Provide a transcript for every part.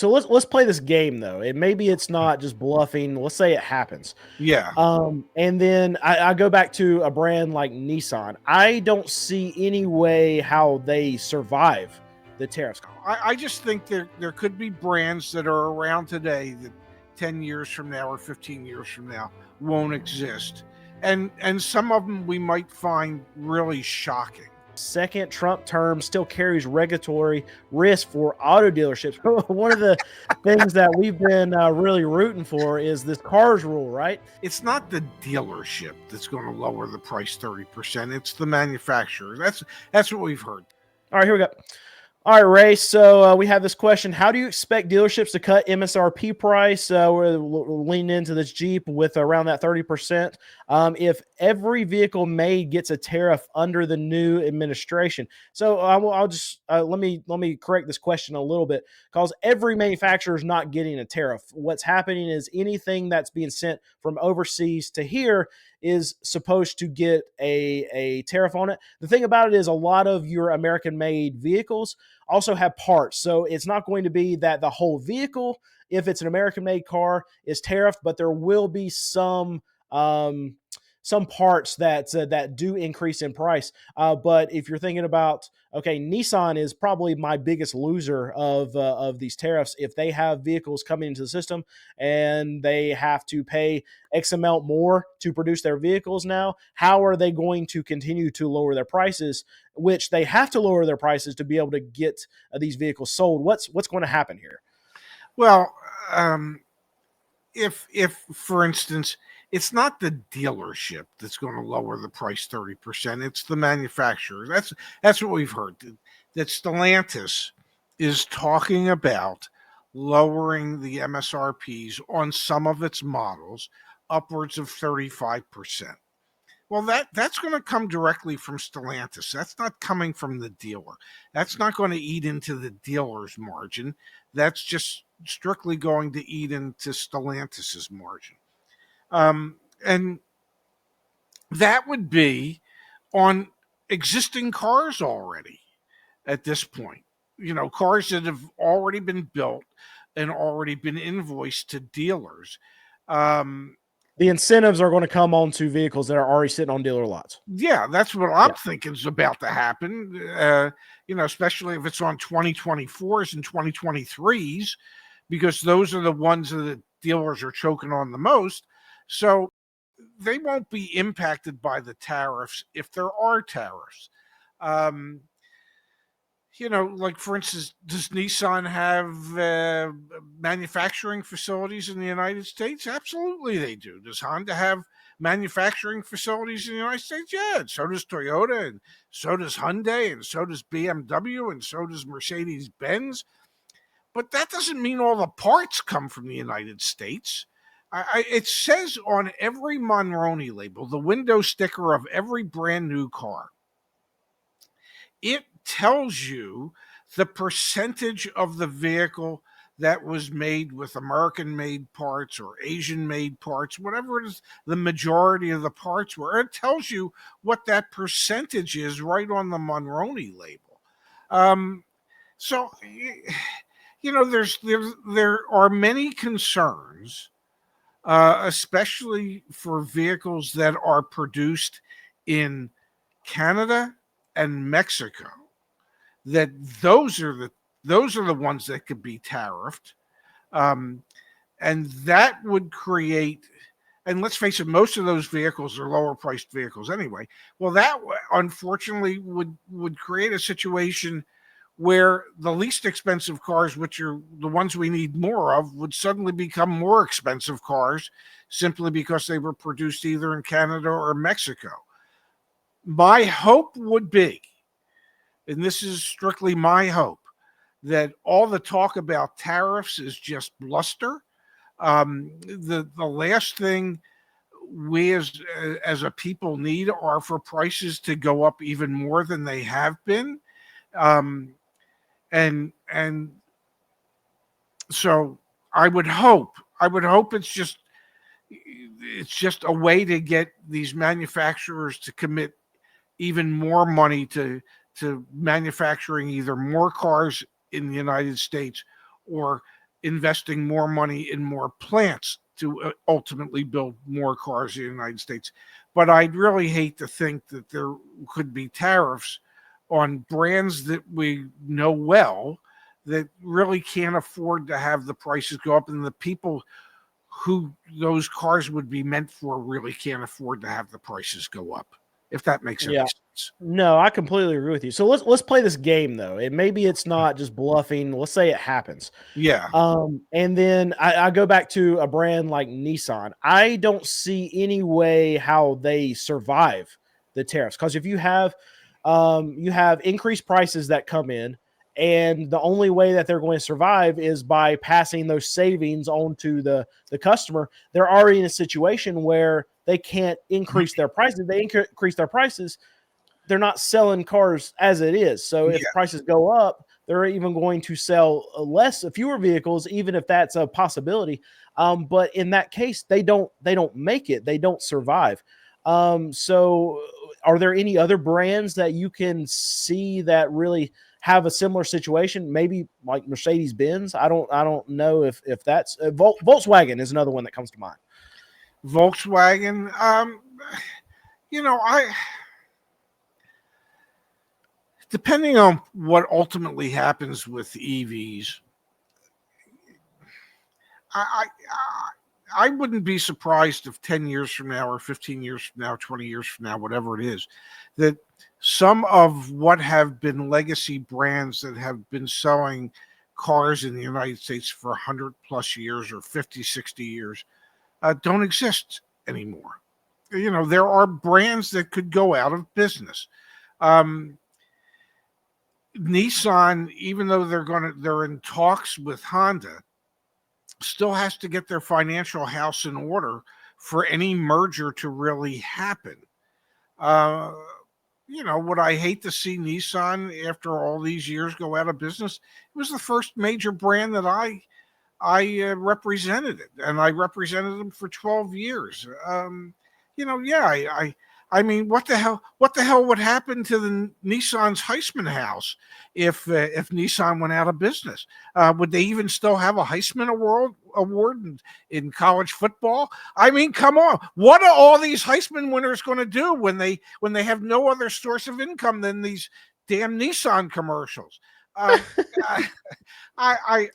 So let's play this game though. And maybe it's not just bluffing. Let's say it happens. Yeah. And then I go back to a brand like Nissan. I don't see any way how they survive the tariffs. I just think there could be brands that are around today that 10 years from now or 15 years from now won't exist. And some of them we might find really shocking. Second Trump term still carries regulatory risk for auto dealerships. One of the things that we've been really rooting for is this cars rule, right? It's not the dealership that's going to lower the price 30%. It's the manufacturer. That's what we've heard. All right, here we go. All right, Ray. So we have this question. How do you expect dealerships to cut MSRP price? We're leaning into this Jeep with around that 30%. If every vehicle made gets a tariff under the new administration. So I'll just let me correct this question a little bit, because every manufacturer is not getting a tariff. What's happening is anything that's being sent from overseas to here is supposed to get a tariff on it. The thing about it is a lot of your American-made vehicles also have parts. So it's not going to be that the whole vehicle, if it's an American-made car, is tariffed, but there will be some parts that do increase in price. But if you're thinking about, okay, Nissan is probably my biggest loser of these tariffs. If they have vehicles coming into the system and they have to pay X amount more to produce their vehicles now, how are they going to continue to lower their prices? Which they have to lower their prices to be able to get these vehicles sold. What's going to happen here? Well, if for instance, it's not the dealership that's going to lower the price 30%. It's the manufacturer. That's what we've heard. That Stellantis is talking about lowering the MSRPs on some of its models upwards of 35%. Well, that's going to come directly from Stellantis. That's not coming from the dealer. That's not going to eat into the dealer's margin. That's just strictly going to eat into Stellantis's margin. And that would be on existing cars already at this point. You know, cars that have already been built and already been invoiced to dealers. The incentives are going to come onto vehicles that are already sitting on dealer lots. Yeah, that's what I'm thinking is about to happen. Especially if it's on 2024s and 2023s, because those are the ones that the dealers are choking on the most. So they won't be impacted by the tariffs if there are tariffs. Like for instance, does Nissan have manufacturing facilities in the United States? Absolutely, they do. Does Honda have manufacturing facilities in the United States? Yeah, and so does Toyota, and so does Hyundai, and so does BMW, and so does Mercedes Benz. But that doesn't mean all the parts come from the United States. It says on every Monroney label, the window sticker of every brand new car, it tells you the percentage of the vehicle that was made with American made parts or Asian made parts, whatever it is, the majority of the parts were. It tells you what that percentage is right on the Monroney label. So, there are many concerns, especially for vehicles that are produced in Canada and Mexico, that those are the ones that could be tariffed, and that would create. And let's face it, most of those vehicles are lower priced vehicles anyway. Well, that unfortunately would create a situation where the least expensive cars, which are the ones we need more of, would suddenly become more expensive cars simply because they were produced either in Canada or Mexico. My hope would be, and this is strictly my hope, that all the talk about tariffs is just bluster. The last thing we as a people need are for prices to go up even more than they have been. And so I would hope it's just a way to get these manufacturers to commit even more money to manufacturing either more cars in the United States or investing more money in more plants to ultimately build more cars in the United States. But I'd really hate to think that there could be tariffs on brands that we know well that really can't afford to have the prices go up, and the people who those cars would be meant for really can't afford to have the prices go up, if that makes any Yeah. sense. No, I completely agree with you. So let's play this game though. And maybe it's not just bluffing. Let's say it happens. Yeah. And then I go back to a brand like Nissan. I don't see any way how they survive the tariffs, because if you have increased prices that come in, and the only way that they're going to survive is by passing those savings on to the customer. They're already in a situation where they can't increase their prices. They increase their prices, they're not selling cars as it is. So if Yeah. prices go up, they're even going to sell fewer vehicles, even if that's a possibility. But in that case, they don't make it. They don't survive. So are there any other brands that you can see that really have a similar situation? Maybe like Mercedes Benz. I don't know if that's Volkswagen is another one that comes to mind. Volkswagen. You know, I depending on what ultimately happens with EVs, I wouldn't be surprised if 10 years from now, or 15 years from now, 20 years from now, whatever it is, that some of what have been legacy brands that have been selling cars in the United States for 100 plus years or 50, 60 years don't exist anymore. You know, there are brands that could go out of business. Um, Nissan, even though they're in talks with Honda, still has to get their financial house in order for any merger to really happen. Uh, you know, would I hate to see Nissan after all these years go out of business? It was the first major brand that I represented it, and I represented them for 12 years. You know, yeah, I mean, what the hell? What the hell would happen to the Nissan's Heisman House if Nissan went out of business? Would they even still have a Heisman award in college football? I mean, come on, what are all these Heisman winners going to do when they have no other source of income than these damn Nissan commercials? Um, I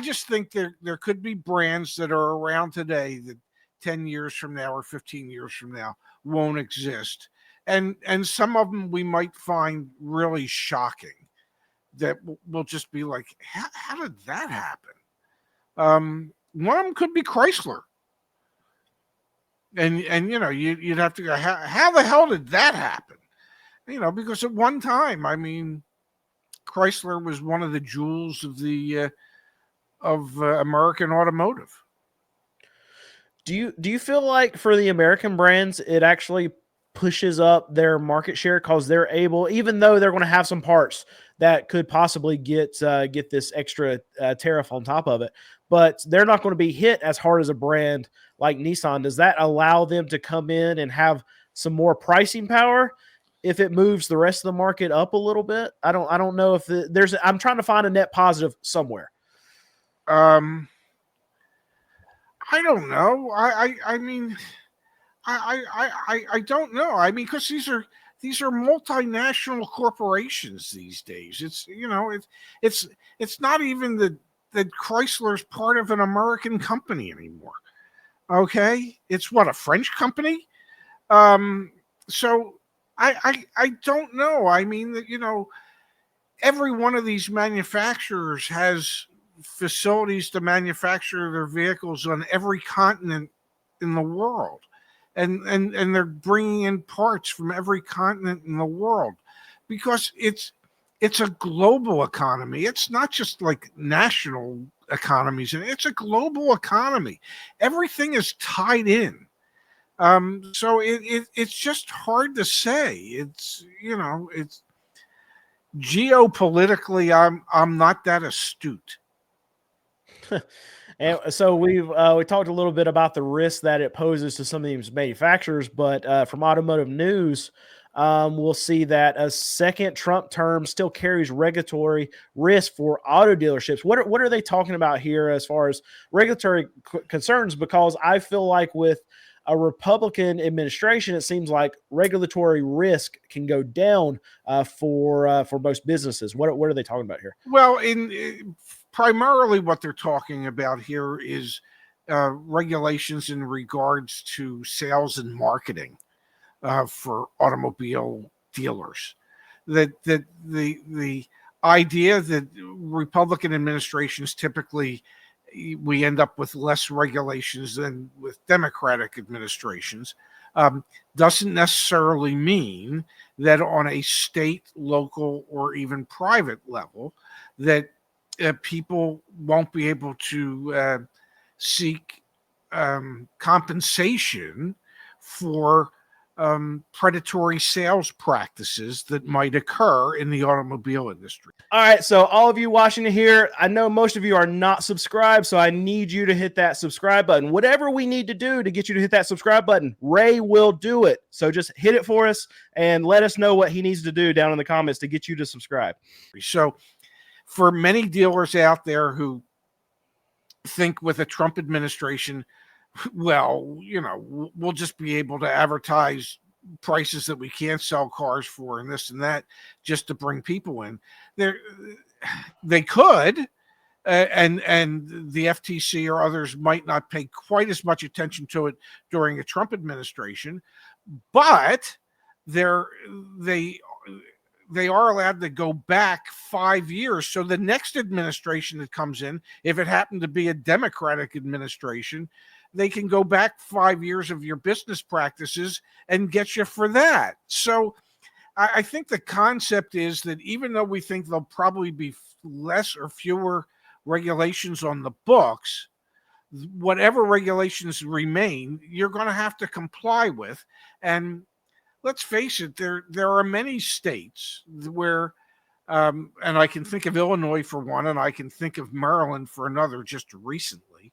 just think there could be brands that are around today that 10 years from now or 15 years from now won't exist. And some of them we might find really shocking, that will just be like, how did that happen? One of them could be Chrysler. And you know, you'd have to go, how the hell did that happen? You know, because at one time, I mean, Chrysler was one of the jewels of American automotive. Do you feel like for the American brands, it actually pushes up their market share because they're able, even though they're going to have some parts that could possibly get this extra tariff on top of it, but they're not going to be hit as hard as a brand like Nissan. Does that allow them to come in and have some more pricing power if it moves the rest of the market up a little bit? I don't know if there's. I'm trying to find a net positive somewhere. Um, I don't know. I mean, I don't know. I mean, because these are multinational corporations these days. It's, you know, it's not even that Chrysler's part of an American company anymore. Okay, it's what, a French company. So I don't know. I mean, you know, every one of these manufacturers has facilities to manufacture their vehicles on every continent in the world, and they're bringing in parts from every continent in the world, because it's a global economy. It's not just like national economies, and it's a global economy. Everything is tied in. So it's just hard to say. It's, you know, it's geopolitically, I'm not that astute. And so we talked a little bit about the risk that it poses to some of these manufacturers, but from automotive news, we'll see that a second Trump term still carries regulatory risk for auto dealerships. What are they talking about here as far as regulatory concerns? Because I feel like with a Republican administration, it seems like regulatory risk can go down for most businesses. What are they talking about here? Well, primarily what they're talking about here is regulations in regards to sales and marketing for automobile dealers. That the idea that Republican administrations typically we end up with less regulations than with Democratic administrations doesn't necessarily mean that on a state, local, or even private level that people won't be able to seek compensation for predatory sales practices that might occur in the automobile industry. All right, so all of you watching here, I know most of you are not subscribed, so I need you to hit that subscribe button. Whatever we need to do to get you to hit that subscribe button, Ray will do it. So just hit it for us and let us know what he needs to do down in the comments to get you to subscribe. So for many dealers out there who think with a Trump administration, well, we'll just be able to advertise prices that we can't sell cars for and this and that just to bring people in. They could, and the FTC or others might not pay quite as much attention to it during a Trump administration, but they are allowed to go back 5 years. So the next administration that comes in, if it happened to be a Democratic administration, they can go back 5 years of your business practices and get you for that. So I think the concept is that even though we think there'll probably be less or fewer regulations on the books, whatever regulations remain, you're going to have to comply with. And let's face it, there are many states where, and I can think of Illinois for one, and I can think of Maryland for another just recently,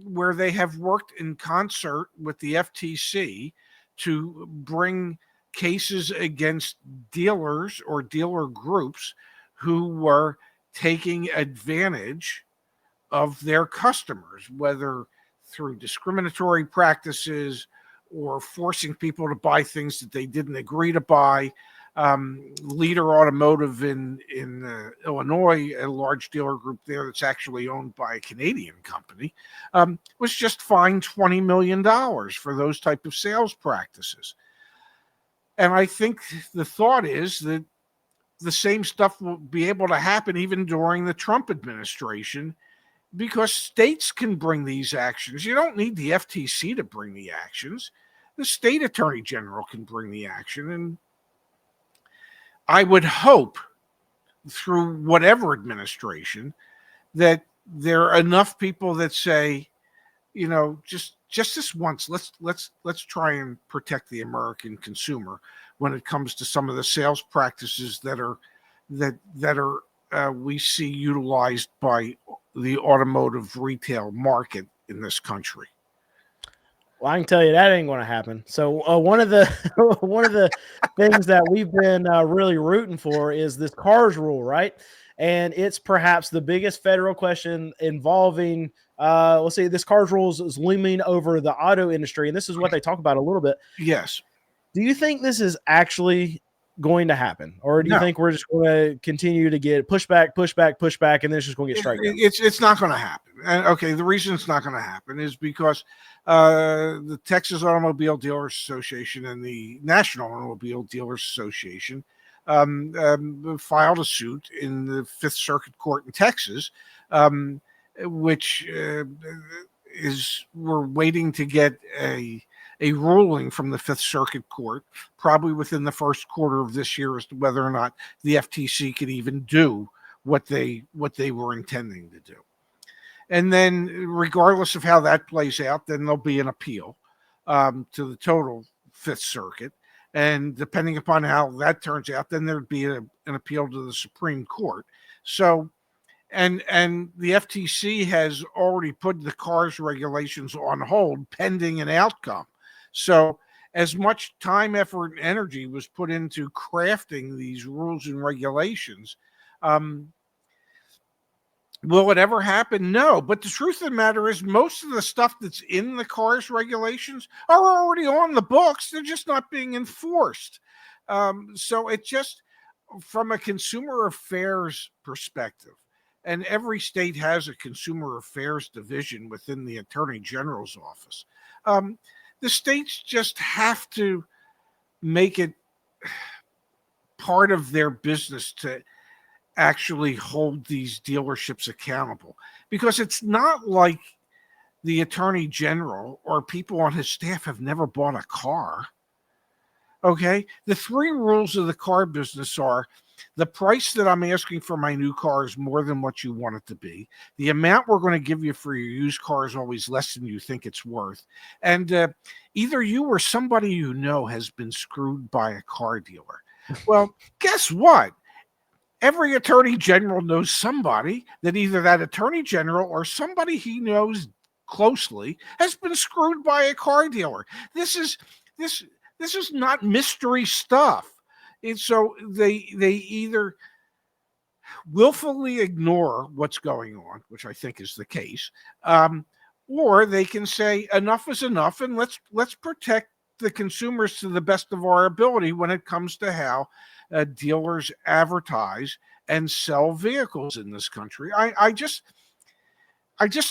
where they have worked in concert with the FTC to bring cases against dealers or dealer groups who were taking advantage of their customers, whether through discriminatory practices or forcing people to buy things that they didn't agree to buy. Leader Automotive in Illinois, a large dealer group there that's actually owned by a Canadian company, was just fined $20 million for those type of sales practices. And I think the thought is that the same stuff will be able to happen even during the Trump administration, because states can bring these actions. You don't need the FTC to bring the actions. The state attorney general can bring the action. And I would hope through whatever administration that there are enough people that say, just this once, let's try and protect the American consumer when it comes to some of the sales practices that are we see utilized by the automotive retail market in this country. Well, I can tell you that ain't going to happen. So one of the things that we've been really rooting for is this CARS rule, right? And it's perhaps the biggest federal question involving. Let's see, this CARS rule is looming over the auto industry, and this is what they talk about a little bit. Yes. Do you think this is actually going to happen, or do you think we're just going to continue to get pushback, and then it's just going to get struck down? It's not going to happen. And okay, the reason it's not going to happen is because the Texas Automobile Dealers Association and the National Automobile Dealers Association filed a suit in the Fifth Circuit Court in Texas, which we're waiting to get a ruling from the Fifth Circuit Court, probably within the first quarter of this year, as to whether or not the FTC could even do what they were intending to do. And then, regardless of how that plays out, then there'll be an appeal to the total Fifth Circuit. And depending upon how that turns out, then there'd be an appeal to the Supreme Court. So, and the FTC has already put the CARS regulations on hold pending an outcome. So as much time, effort, and energy was put into crafting these rules and regulations. Um, Will it ever happen? No. But the truth of the matter is, most of the stuff that's in the cars regulations are already on the books. They're just not being enforced. So it just, from a consumer affairs perspective, and every state has a consumer affairs division within the attorney general's office. Um, the states just have to make it part of their business to actually hold these dealerships accountable, because it's not like the attorney general or people on his staff have never bought a car. Okay. The three rules of the car business are: the price that I'm asking for my new car is more than what you want it to be. The amount we're going to give you for your used car is always less than you think it's worth. And either you or somebody you know has been screwed by a car dealer. Well, guess what? Every attorney general knows somebody that either that attorney general or somebody he knows closely has been screwed by a car dealer. This is not mystery stuff. And so they either willfully ignore what's going on, which I think is the case, or they can say enough is enough, and let's protect the consumers to the best of our ability when it comes to how dealers advertise and sell vehicles in this country. I just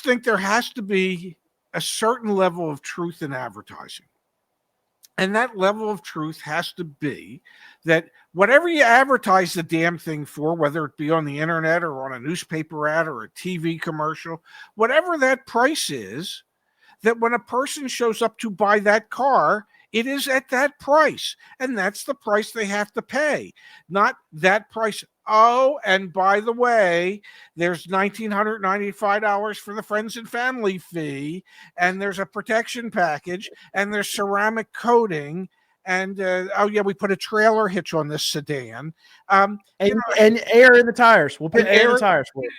think there has to be a certain level of truth in advertising. And that level of truth has to be that whatever you advertise the damn thing for, whether it be on the internet or on a newspaper ad or a TV commercial, whatever that price is, that when a person shows up to buy that car, it is at that price. And that's the price they have to pay, not that price. Oh, and by the way, there's $1,995 for the friends and family fee, and there's a protection package, and there's ceramic coating, and oh yeah, we put a trailer hitch on this sedan, and air in the tires. We'll put air in the tires for it.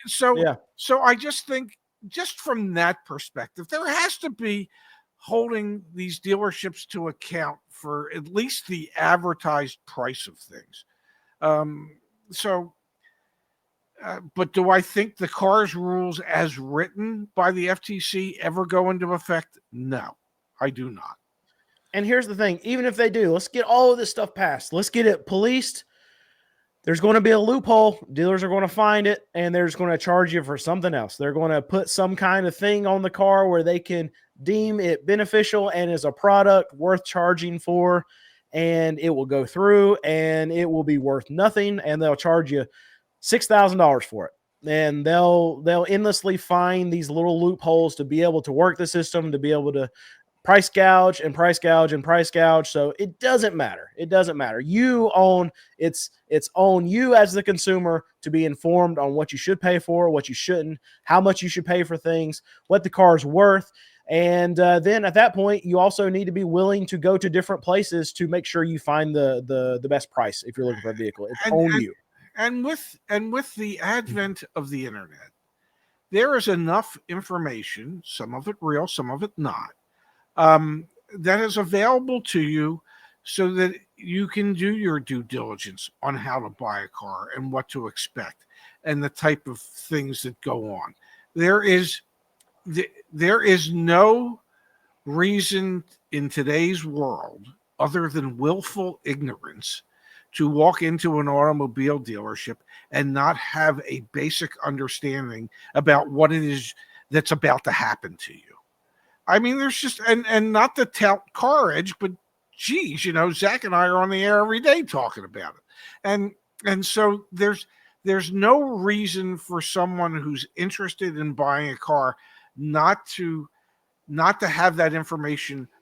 So I just think, just from that perspective, there has to be holding these dealerships to account for at least the advertised price of things. But do I think the cars rules as written by the FTC ever go into effect? No, I do not. And here's the thing, even if they do, let's get all of this stuff passed. Let's get it policed. There's going to be a loophole. Dealers are going to find it, and they're just going to charge you for something else. They're going to put some kind of thing on the car where they can deem it beneficial and is a product worth charging for, and it will go through, and it will be worth nothing, and they'll charge you $6,000 for it. And they'll endlessly find these little loopholes to be able to work the system, to be able to price gouge and price gouge and price gouge. So it doesn't matter. It doesn't matter. It's on you as the consumer to be informed on what you should pay for, what you shouldn't, how much you should pay for things, what the car's worth. And then at that point, you also need to be willing to go to different places to make sure you find the best price if you're looking for a vehicle. It's on you. And with the advent of the internet, there is enough information, some of it real, some of it not, that is available to you so that you can do your due diligence on how to buy a car and what to expect and the type of things that go on. There is no reason in today's world, other than willful ignorance, to walk into an automobile dealership and not have a basic understanding about what it is that's about to happen to you. I mean, there's just, and not to tout Car Edge, but geez, Zach and I are on the air every day talking about it. And so there's no reason for someone who's interested in buying a car not to have that information